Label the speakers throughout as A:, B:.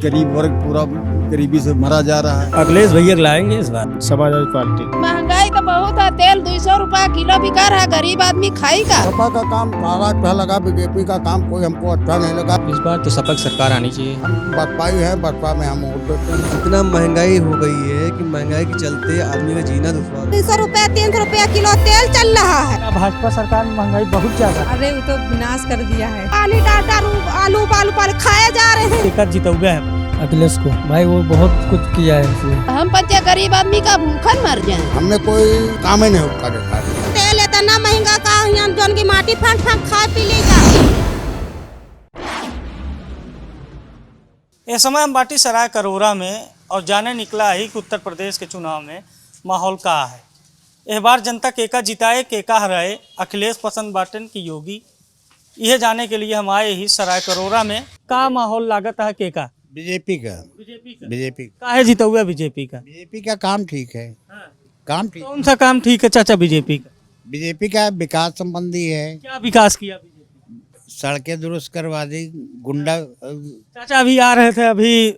A: गरीब वर्ग पूरा गरीबी से मरा जा रहा है।
B: अखिलेश भैया लाएंगे इस बार
C: समाजवादी पार्टी।
D: महंगाई तो बहुत है, तेल 200 रुपया किलो बिका रहा है, गरीब आदमी खाएगा।
E: सपा का काम अच्छा लगा, बीजेपी का काम कोई हमको अच्छा नहीं लगा।
B: इस बार तो सपा सरकार आनी चाहिए।
E: हम बसपा ही है, बसपा में हम वोट देते हैं।
F: इतना महंगाई हो गई है कि महंगाई के चलते आदमी का जीना दुश्वार।
D: 200 रुपया 300 रुपया किलो तेल चल रहा है।
B: भाजपा सरकार में महंगाई बहुत ज्यादा।
D: अरे वो तो विनाश कर दिया है। पानी डाल आलू बालू पाल खाए जा रहे हैं।
B: जीतौगे है अखिलेश को, भाई वो बहुत कुछ किया है इसने।
D: हम बच्चे गरीब आदमी का भूखन मर जाए।
E: हमने कोई काम ही नहीं उसका देखा।
D: तेल इतना महंगा का जौन की माटी फाँक फाँक खा पी लेगा।
G: इस समय हम बाटी सराय करोरा में और जाने निकला ही कि उत्तर प्रदेश के चुनाव में माहौल का है। इस बार जनता केका जिताए केका हराए, अखिलेश पसंद बाटन की योगी, यह जाने के लिए हम आए ही सराय करोरा में। का माहौल लागत है केका?
E: बीजेपी का
G: का है जीता हुआ बीजेपी का?
E: बीजेपी का काम ठीक है। काम ठीक।
G: कौन सा काम ठीक है चाचा बीजेपी का?
E: बीजेपी का विकास संबंधी है।
G: क्या विकास किया बीजेपी?
E: सड़कें दुरुस्त करवा दी। गुंडा
G: चाचा अभी आ रहे थे, अभी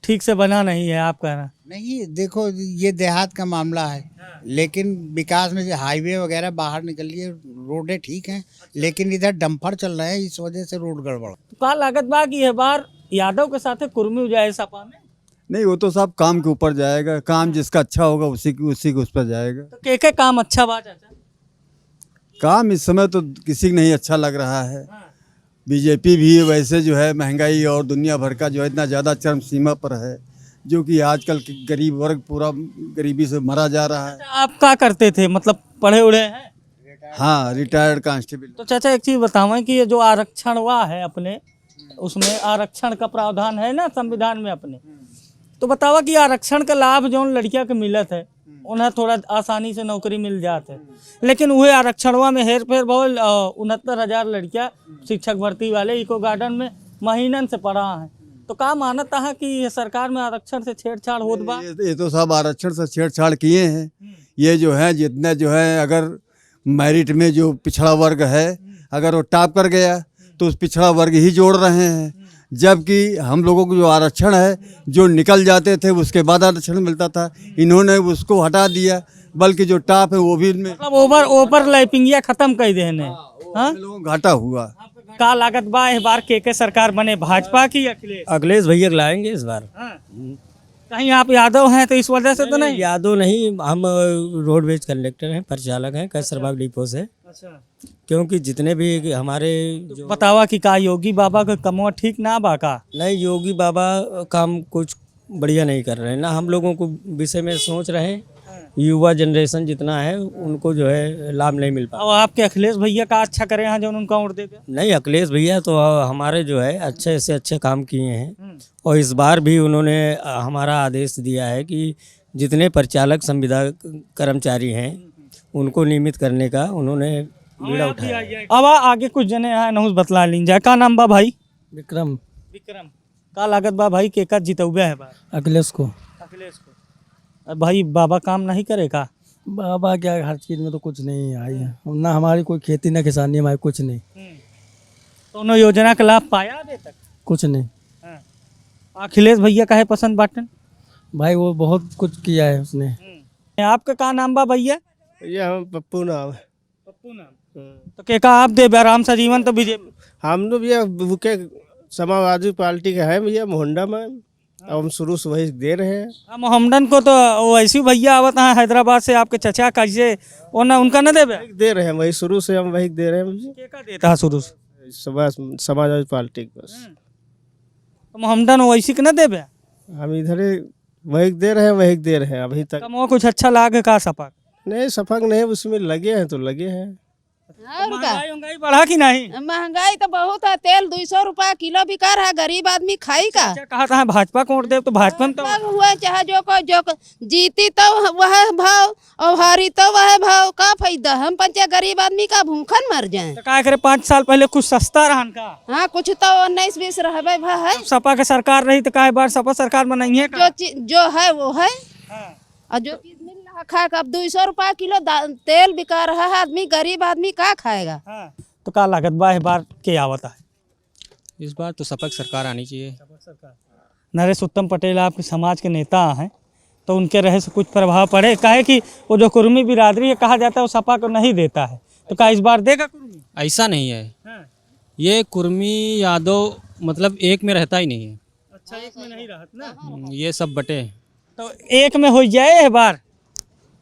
G: ठीक से बना नहीं है आप कहना?
E: नहीं, देखो ये देहात का मामला है, लेकिन विकास में जो हाईवे वगैरह बाहर निकल लिए, रोडें ठीक हैं, लेकिन इधर डंपर चल रहे हैं, इस वजह से रोड गड़बड़।
G: तो का लागत बा कि यह बार यादव के साथ कुर्मी हो जाए सपा में?
A: नहीं, वो तो सब काम के ऊपर जाएगा। काम जिसका अच्छा होगा उसी के उस पर जाएगा।
G: तो के काम अच्छा बा चाचा?
A: काम इस समय तो किसी को नहीं अच्छा लग रहा है। बीजेपी भी वैसे जो है महंगाई और दुनिया भर का जो है इतना ज़्यादा चरम सीमा पर है, जो कि आजकल के गरीब वर्ग पूरा गरीबी से मरा जा रहा है।
G: आप क्या करते थे, मतलब पढ़े उड़े हैं?
A: हाँ, रिटायर्ड कांस्टेबल।
G: तो चाचा एक चीज़ बतावें कि ये जो आरक्षण हुआ है अपने, उसमें आरक्षण का प्रावधान है ना संविधान में अपने, तो बतावा कि आरक्षण का लाभ जो लड़किया के मिलत है उन्हें थोड़ा आसानी से नौकरी मिल जाते है, लेकिन वही आरक्षणवा में हेर फेर बहुत 69,000 लड़कियां शिक्षक भर्ती वाले इको गार्डन में महीनन से पढ़ा है। तो का मानता है कि ये सरकार में आरक्षण से छेड़छाड़ होत बा?
A: ये तो सब आरक्षण से छेड़छाड़ किए हैं। ये जो है जितने जो है अगर मेरिट में जो पिछड़ा वर्ग है अगर वो टॉप कर गया तो उस पिछड़ा वर्ग ही जोड़ रहे हैं, जबकि हम लोगों को जो आरक्षण है जो निकल जाते थे उसके बाद आरक्षण मिलता था, इन्होंने उसको हटा दिया, बल्कि जो टॉप है वो भी
G: मतलब ओवर लैपिंगिया खत्म कर देने। हाँ,
A: लोगों को घाटा हुआ।
G: का लागत बा इस बार के सरकार बने, भाजपा की अखिलेश?
B: अखिलेश भैया लाएंगे इस बार।
G: कहीं आप यादव हैं तो इस वजह से तो नहीं?
B: यादव नहीं, हम रोडवेज कंडक्टर हैं, परिचालक हैं कैसरबाग डिपो से।
G: अच्छा,
B: क्योंकि जितने भी हमारे जो
G: बतावा कि का योगी बाबा का कमवा ठीक ना बा का?
B: नहीं, योगी बाबा काम कुछ बढ़िया नहीं कर रहे हैं ना। हम लोगों को विषय में सोच रहे हैं, युवा जनरेशन जितना है उनको जो है लाभ नहीं मिल पा।
G: अब आपके अखिलेश भैया का अच्छा करे हैं जो उनका वोट देते?
B: नहीं, अखिलेश भैया तो हमारे जो है अच्छे से अच्छे काम किए हैं, और इस बार भी उन्होंने हमारा आदेश दिया है कि जितने परिचालक संविदा कर्मचारी हैं उनको नियमित करने का उन्होंने बीड़ा उठाया।
G: अब आगे कुछ जने यहाँ नहुस बतला लीन जाए। का नाम बा भाई?
B: विक्रम।
G: का लागत बा भाई के का जितौबे है बार?
B: अखिलेश को।
G: अखिलेश को। भाई बाबा काम नहीं करे का?
B: बाबा क्या, हर चीज़ में तो कुछ नहीं आई है ना, हमारी कोई खेती ना किसानी, हमारी कुछ नहीं।
G: तो उन्होंने योजना का लाभ पाया अभी तक?
B: कुछ नहीं।
G: अखिलेश भैया का है पसंद बाटन?
B: भाई वो बहुत कुछ किया है उसने।
G: आपका का नाम बा भैया?
C: ये हम पप्पू नाम है।
G: पप्पू नाम। तो के का आप दे आराम से जीवन तो बीजेपी?
C: हम लोग ये बुके समाजवादी पार्टी का है भैया मोहंडा में, अब हम शुरू से वही दे रहे हैं।
G: मोहम्मदन को तो वैसे भैया आवत है हैदराबाद से, आपके चचा कैसे उनका न देवे?
C: दे रहे हैं, वही शुरू से हम वही दे रहे हैं भैया।
G: के का देता है शुरू से?
C: समाजवादी पार्टी के बस।
G: तो मोहम्मदन वैसे के न देवे?
C: हम इधर वही दे रहे हैं, वही दे रहे हैं अभी तक।
G: कमो कुछ अच्छा लाग का सपा?
C: नहीं, सफक नहीं, उसमें लगे हैं तो लगे हैं।
G: महंगाई बढ़ा कि नहीं?
D: महंगाई तो बहुत है, तेल 200 रुपया किलो बिका रहा है, गरीब आदमी खाएगा।
G: कहा था भाजपा को वोट दे, तो भाजपा में तो
D: हुआ चाहे जो जीती तो वह भाव और हारी तो वह भाव, का फायदा? हम पंचे गरीब आदमी का भूखन मर जाए।
G: तो क्या करे, 5 साल पहले कुछ सस्ता रहन का?
D: हाँ, कुछ तो 19-20 रहे भाई।
G: सपा के सरकार रही तो क्या बार सपा सरकार में नहीं है का?
D: जो है वो है। और जो चीज मिल रहा खाए का, अब 200 रुपया किलो तेल बिका रहा है, आदमी गरीब आदमी का खाएगा?
G: तो का लागत बा बार के आवता है?
B: इस बार तो सपा सरकार आनी चाहिए।
G: नरेश उत्तम पटेल आपके समाज के नेता हैं, तो उनके रहे से कुछ प्रभाव पड़े? काहे कि वो जो कुर्मी बिरादरी है कहा जाता है वो सपा को नहीं देता है, तो क्या इस बार देगा कुर्मी?
H: ऐसा नहीं है, ये कुर्मी यादव मतलब एक में रहता ही नहीं है।
G: अच्छा, एक में नहीं रहत ना,
H: ये सब बटे हैं।
G: तो एक में हो जाए इस बार?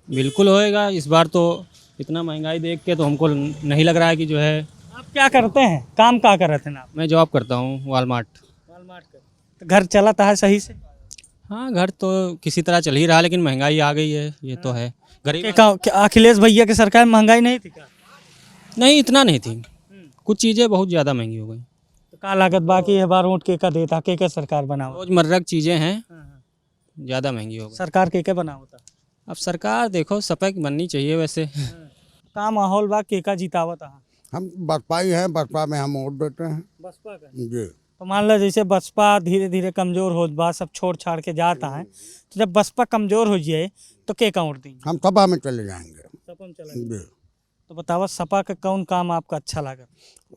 H: बिल्कुल होएगा इस बार। तो इतना महंगाई देख के तो हमको नहीं लग रहा है कि जो है।
G: आप क्या करते हैं, काम क्या कर रहे थे आप?
H: मैं जॉब करता हूँ वॉलमार्ट।
G: तो घर चलाता है सही से?
H: हाँ, घर तो किसी तरह चल ही रहा है, लेकिन महंगाई आ गई है, ये तो है। गरीब
G: क्या अखिलेश भैया की सरकार में महंगाई नहीं थी क्या?
H: नहीं, इतना नहीं थी, कुछ चीज़ें बहुत ज़्यादा महंगी हो गई।
G: तो का लागत बाकी है बार वोट के देता के सरकार बनाओ?
H: रोजमर्रा की चीज़ें हैं, ज़्यादा महंगी हो गई।
G: सरकार के बनाओ होता?
H: अब सरकार देखो सपा की बननी चाहिए वैसे।
G: का माहौल बा के जितावत?
I: हम बसपा ही हैं, बसपा में हम वोट देते हैं।
G: बसपा का?
I: जी।
G: तो मान लो जैसे बसपा धीरे धीरे कमजोर हो बा, सब छोड़ छाड़ के जाता है, तो जब बसपा कमजोर हो जाए तो के वोट देंगे?
I: हम सपा में चले जाएंगे।
G: सपा में चला?
I: जी।
G: तो बताओ सपा का कौन काम आपका अच्छा लगा?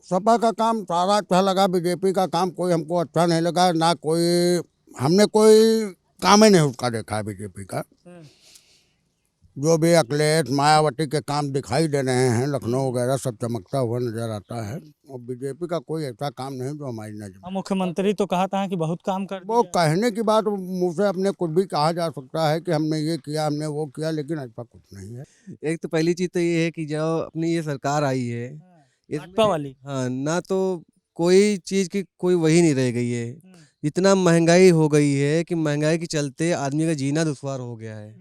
I: सपा का काम सारा अच्छा लगा, बीजेपी का काम कोई हमको अच्छा नहीं लगा, ना कोई हमने कोई काम ही नहीं उसका देखा है बीजेपी का। जो भी अखिलेश मायावती के काम दिखाई दे रहे हैं, लखनऊ वगैरह सब चमकता हुआ नजर आता है, और बीजेपी का कोई ऐसा काम नहीं जो हमारी नजर।
G: मुख्यमंत्री तो कहा था कि बहुत काम कर
I: वो कहने की बात, मुँह से अपने कुछ भी कहा जा सकता है कि हमने ये किया, हमने वो किया, लेकिन ऐसा कुछ नहीं है।
F: एक तो पहली चीज़ तो ये है कि जो अपनी ये सरकार आई है
G: भाजपा वाली,
F: हाँ, ना तो कोई चीज़ की कोई वही नहीं रह गई है। इतना महंगाई हो गई है कि महंगाई के चलते आदमी का जीना दुश्वार हो गया है।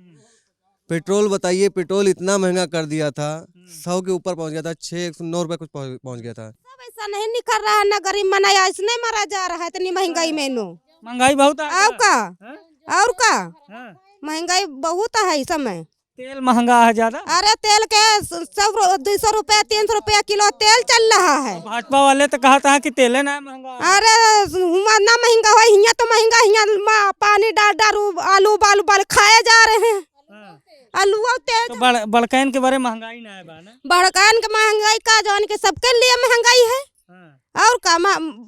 F: पेट्रोल बताइए, पेट्रोल इतना महंगा कर दिया था, 100 के ऊपर पहुंच गया था, 609 रुपये कुछ पहुंच गया था।
D: सब ऐसा नहीं निकल रहा है, ना गरीब मनाया इसने मारा जा रहा है, इतनी महंगाई में नो
G: महंगाई बहुत है।
D: और का महंगाई बहुत है इस समय।
G: तेल महंगा है ज्यादा?
D: अरे तेल के 100-200 रुपया 300 रुपया किलो तेल चल रहा है।
G: भाजपा वाले तो कहा था कि तेल ना महंगा।
D: अरे हुआ ना महंगा हुआ, हियाँ तो महंगा, हियाँ पानी डाल आलू बाल खाए जा रहे हैं। आलू और तेल
G: तो बड़कैन के बारे महंगाई ना है ना?
D: बड़कान के महंगाई का जान के सबके लिए महंगाई है। और का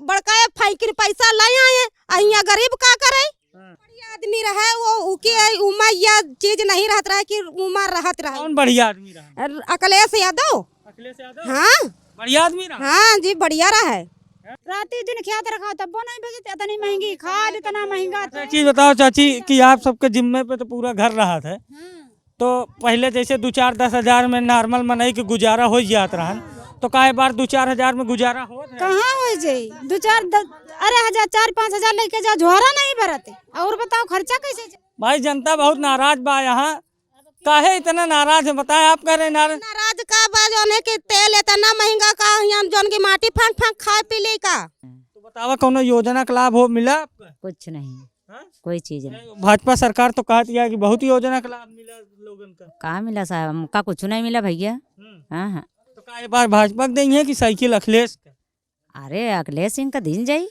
D: बड़काए फाइकिर पैसा लाए आए, यहाँ गरीब का करे? बढ़िया आदमी रहे वो उके उमा या चीज नहीं रहत रहा कि उमा रहत रहा।
G: कौन बढ़िया आदमी रहा?
D: अखिलेश यादव।
G: अखिलेश यादव?
D: हाँ
G: बढ़िया आदमी रहा।
D: हाँ जी, बढ़िया रहा है।
J: रात दिन ख्यात रखा तब वो नहीं भेजते, इतनी महंगी खाद, इतना महंगा।
G: एक चीज बताओ चाची कि आप सबके जिम्मे पे तो पूरा घर रहा था, तो पहले जैसे 2-4-10 हजार में नॉर्मल मनई के गुजारा हो जात रहा, तो काहे बार 2-4 हजार में गुजारा हो?
J: कहाँ हो जाए 2-4 अरे 4-5 हजार लेके जा, झोरा नहीं भरते। और बताओ खर्चा कैसे?
G: भाई जनता बहुत नाराज बा यहाँ, काहे इतना नाराज है बताए? आप कह रहे
D: नाराज का बा जौन है कि तेल इतना महंगा का, यहाँ जौन की माटी फाँक खाए पी ले का।
G: तो बतावा कोनो योजना का लाभ हो मिला आपका?
J: कुछ नहीं, कोई चीज नहीं।
G: भाजपा सरकार तो कहती है कि बहुत योजना का लाभ मिला लोगन का।
J: कहाँ मिला साहब, हमका कुछ नहीं मिला भैया। हाँ,
G: तो का बार भाजपा के देंगे कि साइकिल अखिलेश का?
J: अरे अखिलेश सिंह का दिन जाई,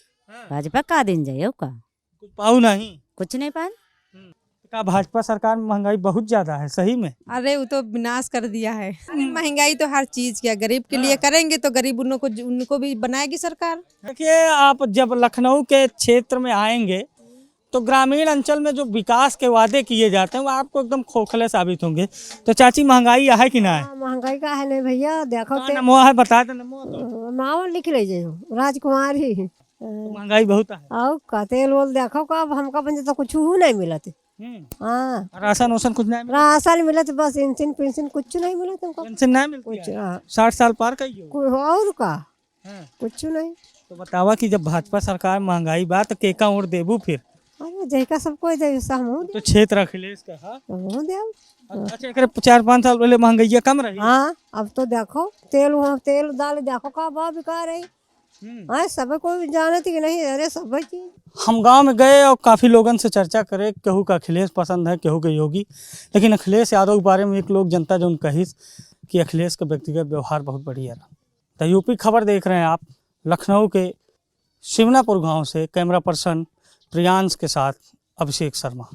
J: भाजपा का दिन जाई का
G: कुछ पाऊ नहीं,
J: कुछ नहीं पाए।
G: का भाजपा सरकार में महंगाई बहुत ज्यादा है सही में?
K: अरे वो तो विनाश कर दिया है। महंगाई तो हर चीज की, गरीब के लिए करेंगे तो गरीब उनको भी बनाएगी सरकार।
G: देखिए, आप जब लखनऊ के क्षेत्र में आएंगे तो ग्रामीण अंचल में जो विकास के वादे किए जाते हैं वो आपको एकदम खोखले साबित होंगे। तो चाची महंगाई है कि ना है?
L: महंगाई का है नहीं भैया, देखो तो
G: नमो है, बता दे नमो तो।
L: नाम लिख लीजिए राजकुमारी।
G: तो महंगाई बहुत है।
L: और का तेल वोल देखो का, अब हमका बंजे तो कुछ नहीं मिला थे। हाँ,
G: राशन वासन कुछ नहीं मिला?
L: राशन मिला तो बस, पेंशन पेंशन कुछ नहीं मिला तुमको।
G: पेंशन नहीं मिलती?
L: कुछ
G: 60 साल पार कहियो
L: और का कुछ नहीं।
G: तो बतावा कि जब भाजपा सरकार महंगाई बा तो केका वोट देबू फिर?
L: अरे जैका सबको दे
G: तो क्षेत्र अखिलेश का है।
L: अच्छा,
G: 4-5 साल पहले महंगाई कम रही।
L: हाँ, अब तो देखो तेल दाल देखो का भाव बिका रही। हाँ, सब कोई जाने थी कि नहीं? अरे सब चीज।
G: हम गांव में गए और काफ़ी लोगन से चर्चा करे, केहू का अखिलेश पसंद है, केहू के योगी, लेकिन अखिलेश यादव के बारे में एक लोग जनता जो कही कि अखिलेश का व्यक्तिगत व्यवहार बहुत बढ़िया रहा। तो यूपी खबर देख रहे हैं आप, लखनऊ के शिवनापुर गांव से कैमरा पर्सन प्रियांश के साथ अभिषेक शर्मा।